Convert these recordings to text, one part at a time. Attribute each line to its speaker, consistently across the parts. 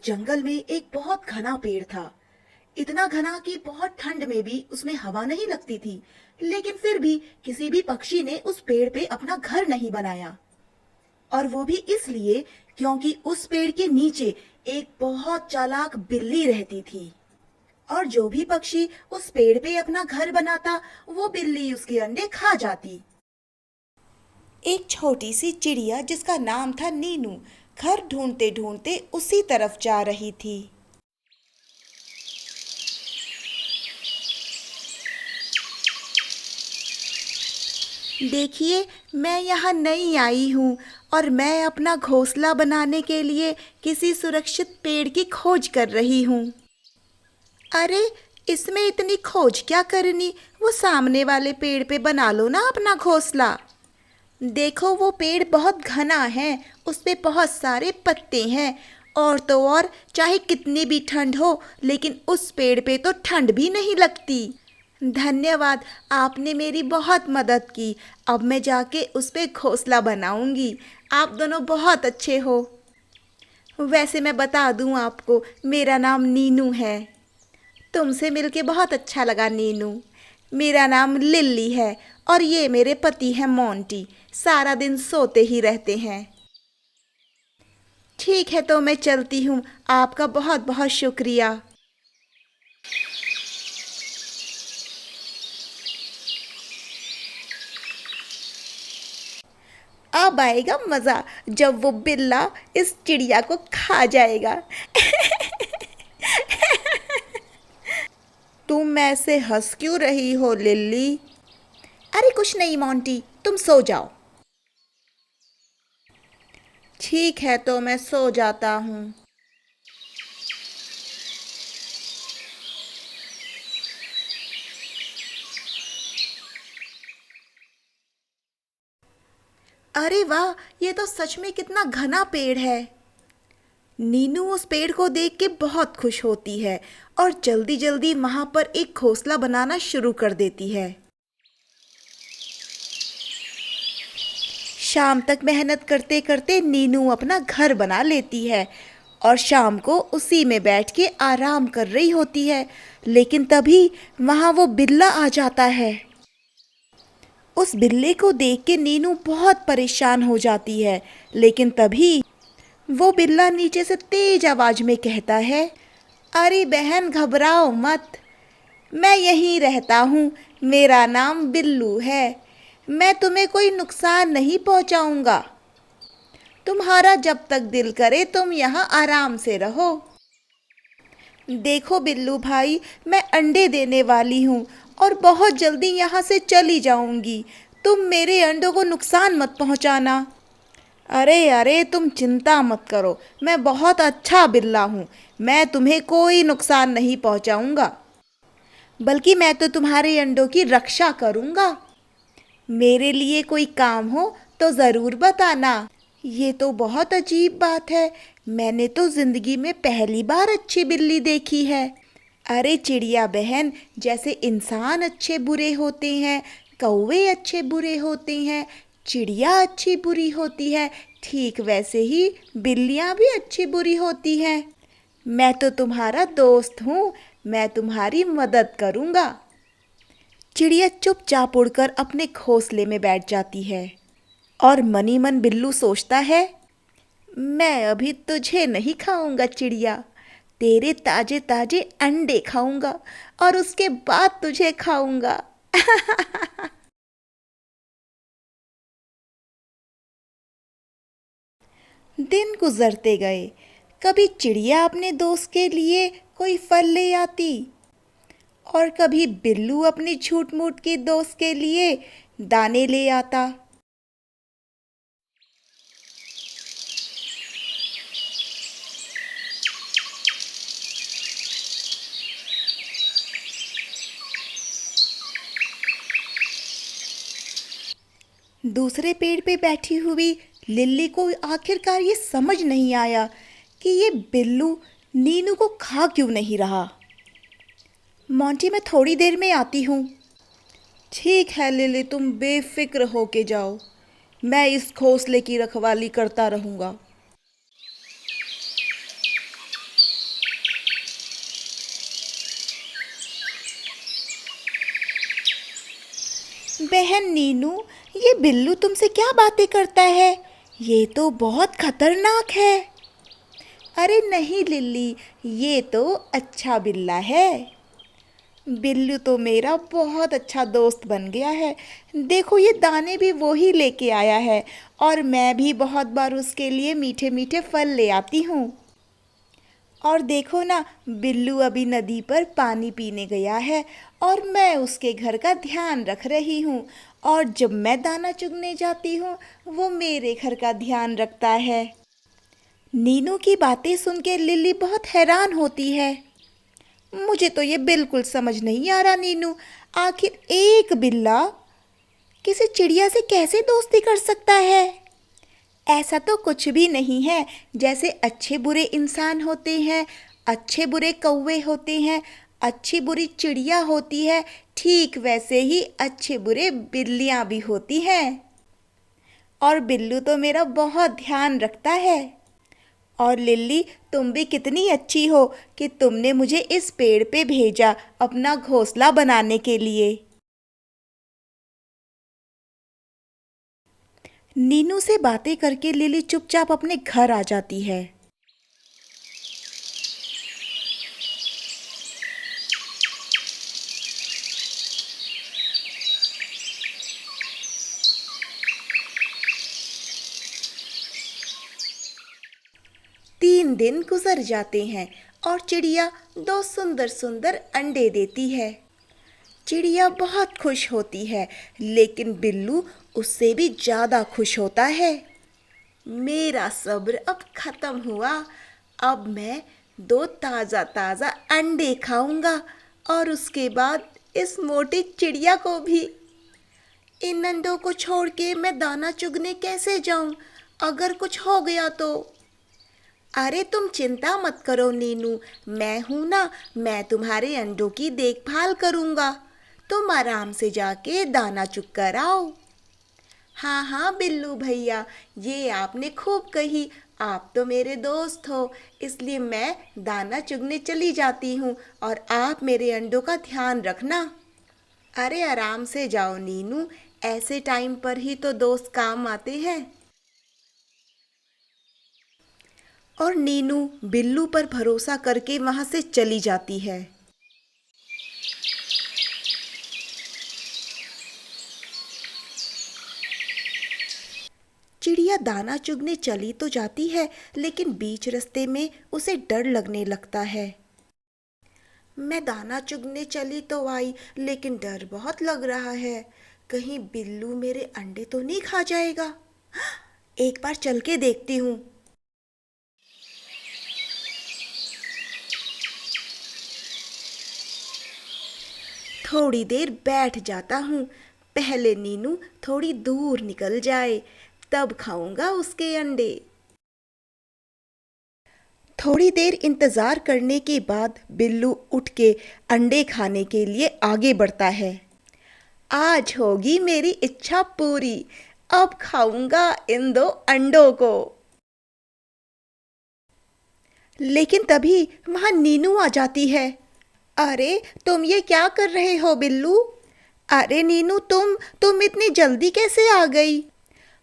Speaker 1: जंगल में एक बहुत घना पेड़ था। इतना घना कि बहुत ठंड में भी उसमें हवा नहीं लगती थी। लेकिन फिर भी किसी भी पक्षी ने उस पेड़ पे अपना घर नहीं बनाया। और वो भी इसलिए क्योंकि उस पेड़ के नीचे एक बहुत चालाक बिल्ली रहती थी। और जो भी पक्षी उस पेड़ पे अपना घर बनाता, वो बिल्ली उसके अंडे खा जाती।
Speaker 2: एक छोटी सी चिड़िया जिसका नाम था नीनू घर ढूंढते ढूंढते उसी तरफ जा रही थी। देखिए, मैं यहाँ नई आई हूँ और मैं अपना घोंसला बनाने के लिए किसी सुरक्षित पेड़ की खोज कर रही हूँ। अरे, इसमें इतनी खोज क्या करनी, वो सामने वाले पेड़ पे बना लो ना अपना घोंसला। देखो, वो पेड़ बहुत घना है, उस पे बहुत सारे पत्ते हैं। और तो और, चाहे कितनी भी ठंड हो लेकिन उस पेड़ पे तो ठंड भी नहीं लगती। धन्यवाद, आपने मेरी बहुत मदद की। अब मैं जाके उस पे घोंसला बनाऊंगी। आप दोनों बहुत अच्छे हो। वैसे मैं बता दूं आपको, मेरा नाम नीनू है। तुमसे मिलके बहुत अच्छा लगा नीनू। मेरा नाम लिल्ली है और ये मेरे पति हैं मोंटी। सारा दिन सोते ही रहते हैं। ठीक है, तो मैं चलती हूँ। आपका बहुत बहुत शुक्रिया। अब आएगा मज़ा जब वो बिल्ला इस चिड़िया को खा जाएगा। तुम ऐसे हंस क्यों रही हो लिल्ली? अरे कुछ नहीं मोंटी, तुम सो जाओ। ठीक है, तो मैं सो जाता हूँ। अरे वाह, ये तो सच में कितना घना पेड़ है। नीनू उस पेड़ को देख के बहुत खुश होती है और जल्दी जल्दी वहां पर एक घोंसला बनाना शुरू कर देती है। शाम तक मेहनत करते करते नीनू अपना घर बना लेती है और शाम को उसी में बैठ के आराम कर रही होती है। लेकिन तभी वहां वो बिल्ला आ जाता है। उस बिल्ले को देख के नीनू बहुत परेशान हो जाती है। लेकिन तभी वो बिल्ला नीचे से तेज आवाज में कहता है, अरे बहन, घबराओ मत। मैं यहीं रहता हूँ। मेरा नाम बिल्लू है। मैं तुम्हें कोई नुकसान नहीं पहुँचाऊँगा। तुम्हारा जब तक दिल करे तुम यहाँ आराम से रहो। देखो बिल्लू भाई, मैं अंडे देने वाली हूँ और बहुत जल्दी यहाँ से चली जाऊँगी। तुम मेरे अंडों को नुकसान मत पहुँचाना। अरे अरे, तुम चिंता मत करो, मैं बहुत अच्छा बिल्ला हूँ। मैं तुम्हें कोई नुकसान नहीं पहुँचाऊँगा, बल्कि मैं तो तुम्हारे अंडों की रक्षा करूँगा। मेरे लिए कोई काम हो तो ज़रूर बताना। ये तो बहुत अजीब बात है। मैंने तो ज़िंदगी में पहली बार अच्छी बिल्ली देखी है। अरे चिड़िया बहन, जैसे इंसान अच्छे बुरे होते हैं, कौवे अच्छे बुरे होते हैं, चिड़िया अच्छी बुरी होती है, ठीक वैसे ही बिल्लियाँ भी अच्छी बुरी होती हैं। मैं तो तुम्हारा दोस्त हूँ, मैं तुम्हारी मदद करूँगा। चिड़िया चुपचाप उड़कर अपने घोंसले में बैठ जाती है और मनी मन बिल्लू सोचता है, मैं अभी तुझे नहीं खाऊंगा चिड़िया, तेरे ताजे ताजे अंडे खाऊंगा और उसके बाद तुझे खाऊंगा। दिन गुजरते गए। कभी चिड़िया अपने दोस्त के लिए कोई फल ले आती और कभी बिल्लू अपनी झूठ मूठ के दोस्त के लिए दाने ले आता। दूसरे पेड़ पे बैठी हुई लिल्ली को आखिरकार ये समझ नहीं आया कि ये बिल्लू नीनू को खा क्यों नहीं रहा। मोंटी, मैं थोड़ी देर में आती हूँ। ठीक है लिली, तुम बेफिक्र होके जाओ। मैं इस घोंसले की रखवाली करता रहूँगा। बहन नीनू, ये बिल्लू तुमसे क्या बातें करता है? ये तो बहुत खतरनाक है। अरे नहीं लिल्ली, ये तो अच्छा बिल्ला है। बिल्लू तो मेरा बहुत अच्छा दोस्त बन गया है। देखो ये दाने भी वो ही लेके आया है और मैं भी बहुत बार उसके लिए मीठे मीठे फल ले आती हूँ। और देखो ना, बिल्लू अभी नदी पर पानी पीने गया है और मैं उसके घर का ध्यान रख रही हूँ। और जब मैं दाना चुगने जाती हूँ, वो मेरे घर का ध्यान रखता है। नीनू की बातें सुन के लिली बहुत हैरान होती है। मुझे तो ये बिल्कुल समझ नहीं आ रहा नीनू, आखिर एक बिल्ला किसी चिड़िया से कैसे दोस्ती कर सकता है? ऐसा तो कुछ भी नहीं है। जैसे अच्छे बुरे इंसान होते हैं, अच्छे बुरे कौवे होते हैं, अच्छी बुरी चिड़िया होती है, ठीक वैसे ही अच्छे बुरे बिल्लियाँ भी होती हैं। और बिल्लू तो मेरा बहुत ध्यान रखता है। और लिल्ली, तुम भी कितनी अच्छी हो कि तुमने मुझे इस पेड़ पे भेजा अपना घोंसला बनाने के लिए। नीनू से बातें करके लिली चुपचाप अपने घर आ जाती है। तीन दिन गुजर जाते हैं और चिड़िया दो सुंदर सुंदर अंडे देती है। चिड़िया बहुत खुश होती है, लेकिन बिल्लू उससे भी ज़्यादा खुश होता है। मेरा सब्र अब खत्म हुआ। अब मैं दो ताज़ा ताज़ा अंडे खाऊंगा और उसके बाद इस मोटी चिड़िया को भी। इन अंडों को छोड़ के मैं दाना चुगने कैसे जाऊं? अगर कुछ हो गया तो? अरे तुम चिंता मत करो नीनू, मैं हूं ना, मैं तुम्हारे अंडों की देखभाल करूंगा। तुम आराम से जाके दाना चुग कर आओ। हाँ हाँ बिल्लू भैया, ये आपने खूब कही। आप तो मेरे दोस्त हो, इसलिए मैं दाना चुगने चली जाती हूँ और आप मेरे अंडों का ध्यान रखना। अरे आराम से जाओ नीनू, ऐसे टाइम पर ही तो दोस्त काम आते हैं। और नीनू बिल्लू पर भरोसा करके वहाँ से चली जाती है। चिड़िया दाना चुगने चली तो जाती है, लेकिन बीच रास्ते में उसे डर लगने लगता है। मैं दाना चुगने चली तो आई, लेकिन डर बहुत लग रहा है। कहीं बिल्लू मेरे अंडे तो नहीं खा जाएगा? एक बार चल के देखती हूँ। थोड़ी देर बैठ जाता हूँ। पहले नीनू थोड़ी दूर निकल जाए, तब खाऊंगा उसके अंडे। थोड़ी देर इंतज़ार करने के बाद बिल्लू उठ के अंडे खाने के लिए आगे बढ़ता है। आज होगी मेरी इच्छा पूरी, अब खाऊंगा इन दो अंडों को। लेकिन तभी वहाँ नीनू आ जाती है। अरे तुम ये क्या कर रहे हो बिल्लू? अरे नीनू, तुम इतनी जल्दी कैसे आ गई?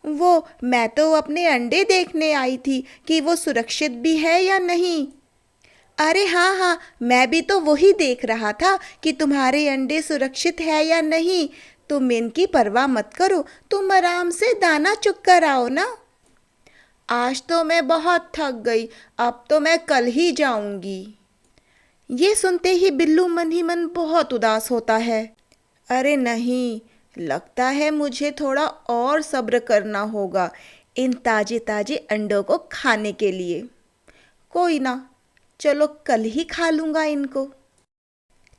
Speaker 2: वो मैं तो अपने अंडे देखने आई थी कि वो सुरक्षित भी है या नहीं। अरे हाँ हाँ, मैं भी तो वही देख रहा था कि तुम्हारे अंडे सुरक्षित है या नहीं। तुम इनकी परवाह मत करो, तुम आराम से दाना चुग कर आओ ना। आज तो मैं बहुत थक गई, अब तो मैं कल ही जाऊंगी। ये सुनते ही बिल्लू मन ही मन बहुत उदास होता है। अरे नहीं, लगता है मुझे थोड़ा और सब्र करना होगा इन ताजे ताजे अंडों को खाने के लिए। कोई ना, चलो कल ही खा लूँगा इनको।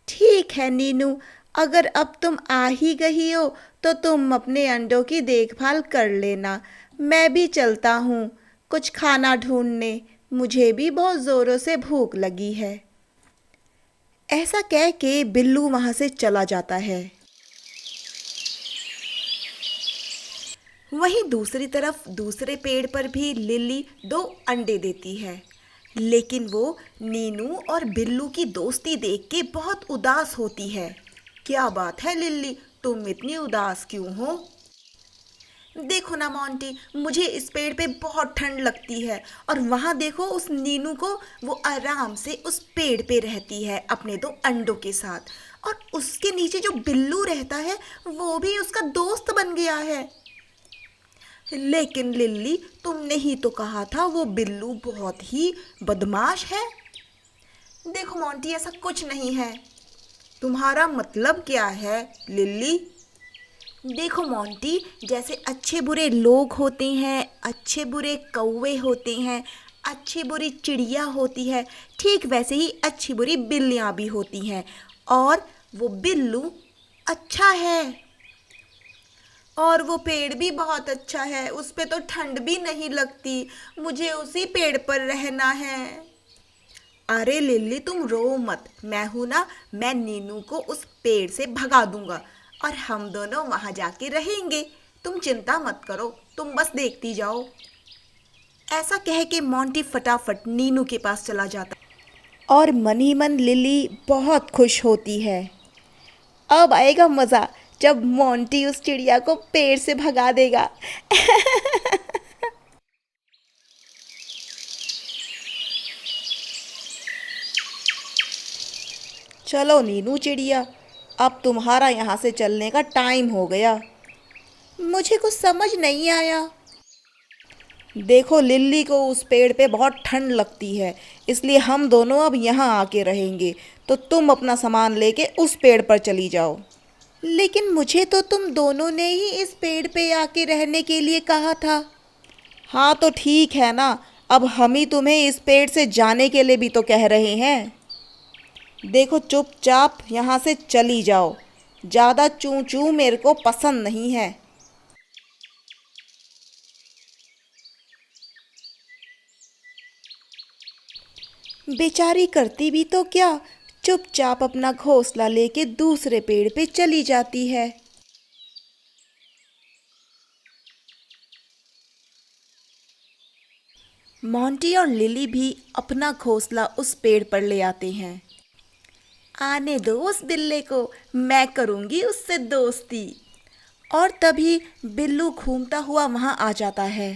Speaker 2: ठीक है नीनू, अगर अब तुम आ ही गई हो तो तुम अपने अंडों की देखभाल कर लेना। मैं भी चलता हूँ कुछ खाना ढूंढने, मुझे भी बहुत ज़ोरों से भूख लगी है। ऐसा कह के बिल्लू वहाँ से चला जाता है। वहीं दूसरी तरफ दूसरे पेड़ पर भी लिली दो अंडे देती है, लेकिन वो नीनू और बिल्लू की दोस्ती देख के बहुत उदास होती है। क्या बात है लिली,
Speaker 1: तुम इतनी उदास क्यों हो? देखो ना मोंटी, मुझे इस पेड़ पे बहुत ठंड लगती है। और वहाँ देखो उस नीनू को, वो आराम से उस पेड़ पे रहती है अपने दो अंडों के साथ। और उसके नीचे जो बिल्लू रहता है वो भी उसका दोस्त बन गया है। लेकिन लिल्ली, तुमने ही तो कहा था वो बिल्लू बहुत ही बदमाश है। देखो मोंटी, ऐसा कुछ नहीं है। तुम्हारा मतलब क्या है लिल्ली? देखो मोंटी, जैसे अच्छे बुरे लोग होते हैं, अच्छे बुरे कौवे होते हैं, अच्छी बुरी चिड़िया होती है, ठीक वैसे ही अच्छी बुरी बिल्लियाँ भी होती हैं। और वो बिल्लू अच्छा है। और वो पेड़ भी बहुत अच्छा है, उस पे तो ठंड भी नहीं लगती। मुझे उसी पेड़ पर रहना है। अरे लिल्ली, तुम रो मत, मैं हूं ना। मैं नीनू को उस पेड़ से भगा दूंगा और हम दोनों वहां जाके रहेंगे। तुम चिंता मत करो, तुम बस देखती जाओ। ऐसा कह के मोंटी फटाफट नीनू के पास चला जाता।
Speaker 2: और मन ही मन लिली बहुत खुश होती है। अब आएगा मज़ा जब मोंटी उस चिड़िया को पेड़ से भगा देगा। चलो नीनू चिड़िया, अब तुम्हारा यहाँ से चलने का टाइम हो गया। मुझे कुछ समझ नहीं आया। देखो लिल्ली को उस पेड़ पे बहुत ठंड लगती है, इसलिए हम दोनों अब यहाँ आके रहेंगे। तो तुम अपना सामान लेके उस पेड़ पर चली जाओ। लेकिन मुझे तो तुम दोनों ने ही इस पेड़ पे आके रहने के लिए कहा था। हाँ तो ठीक है ना, अब हम ही तुम्हें इस पेड़ से जाने के लिए भी तो कह रहे हैं। देखो चुपचाप यहाँ से चली जाओ। ज़्यादा चूं चूं मेरे को पसंद नहीं है। बेचारी करती भी तो क्या, चुपचाप अपना घोंसला लेके दूसरे पेड़ पे चली जाती है। मोंटी और लिली भी अपना घोंसला उस पेड़ पर ले आते हैं। आने दो उस बिल्ले को, मैं करूंगी उससे दोस्ती। और तभी बिल्लू घूमता हुआ वहां आ जाता है।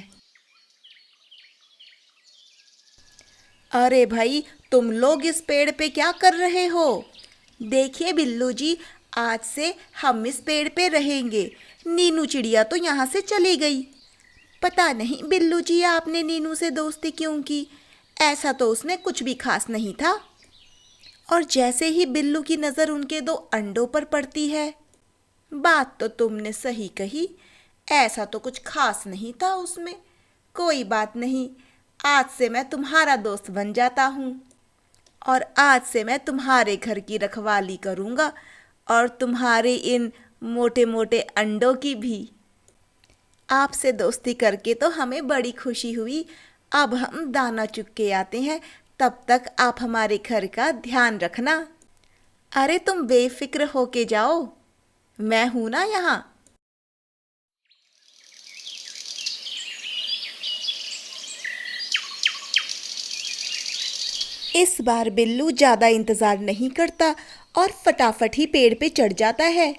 Speaker 2: अरे भाई, तुम लोग इस पेड़ पे क्या कर रहे हो? देखिए बिल्लू जी, आज से हम इस पेड़ पे रहेंगे। नीनू चिड़िया तो यहाँ से चली गई। पता नहीं बिल्लू जी, आपने नीनू से दोस्ती क्यों की? ऐसा तो उसने कुछ भी खास नहीं था। और जैसे ही बिल्लू की नज़र उनके दो अंडों पर पड़ती है, बात तो तुमने सही कही, ऐसा तो कुछ खास नहीं था उसमें। कोई बात नहीं, आज से मैं तुम्हारा दोस्त बन जाता हूँ। और आज से मैं तुम्हारे घर की रखवाली करूँगा और तुम्हारे इन मोटे मोटे अंडों की भी। आपसे दोस्ती करके तो हमें बड़ी खुशी हुई। अब हम दाना चुग के आते हैं, तब तक आप हमारे घर का ध्यान रखना। अरे तुम बेफिक्र होके जाओ, मैं हूं ना यहाँ। इस बार बिल्लू ज़्यादा इंतज़ार नहीं करता और फटाफट ही पेड़ पे चढ़ जाता है।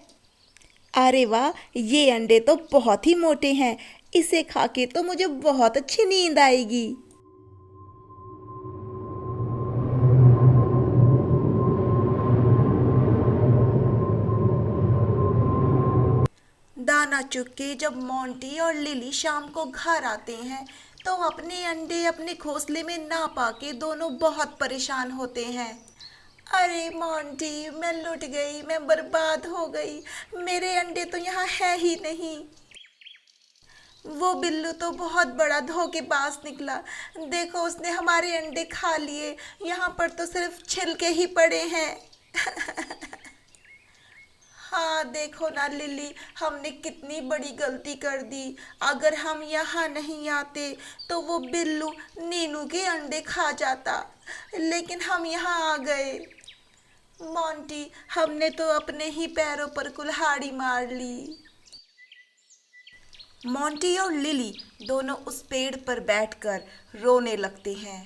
Speaker 2: अरे वाह, ये अंडे तो बहुत ही मोटे हैं, इसे खा के तो मुझे बहुत अच्छी नींद आएगी।
Speaker 1: दाना चुग के जब मोंटी और लिली शाम को घर आते हैं तो अपने अंडे अपने घोंसले में ना पाके दोनों बहुत परेशान होते हैं। अरे मोंटी, मैं लुट गई, मैं बर्बाद हो गई। मेरे अंडे तो यहाँ है ही नहीं। वो बिल्लू तो बहुत बड़ा धोखेबाज निकला। देखो, उसने हमारे अंडे खा लिए। यहाँ पर तो सिर्फ छिलके ही पड़े हैं। हाँ देखो ना लिली, हमने कितनी बड़ी गलती कर दी। अगर हम यहाँ नहीं आते तो वो बिल्लू नीनू के अंडे खा जाता। लेकिन हम यहाँ आ गए। मोंटी, हमने तो अपने ही पैरों पर कुल्हाड़ी मार ली। मोंटी और लिली दोनों उस पेड़ पर बैठकर रोने लगते हैं।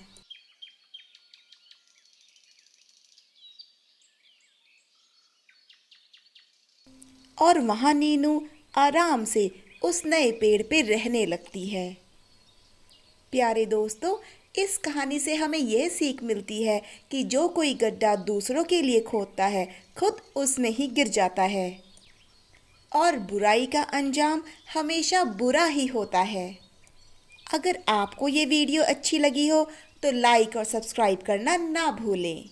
Speaker 2: और वहाँ नीनू आराम से उस नए पेड़ पे रहने लगती है। प्यारे दोस्तों, इस कहानी से हमें यह सीख मिलती है कि जो कोई गड्ढा दूसरों के लिए खोदता है, खुद उसमें ही गिर जाता है और बुराई का अंजाम हमेशा बुरा ही होता है। अगर आपको ये वीडियो अच्छी लगी हो तो लाइक और सब्सक्राइब करना ना भूलें।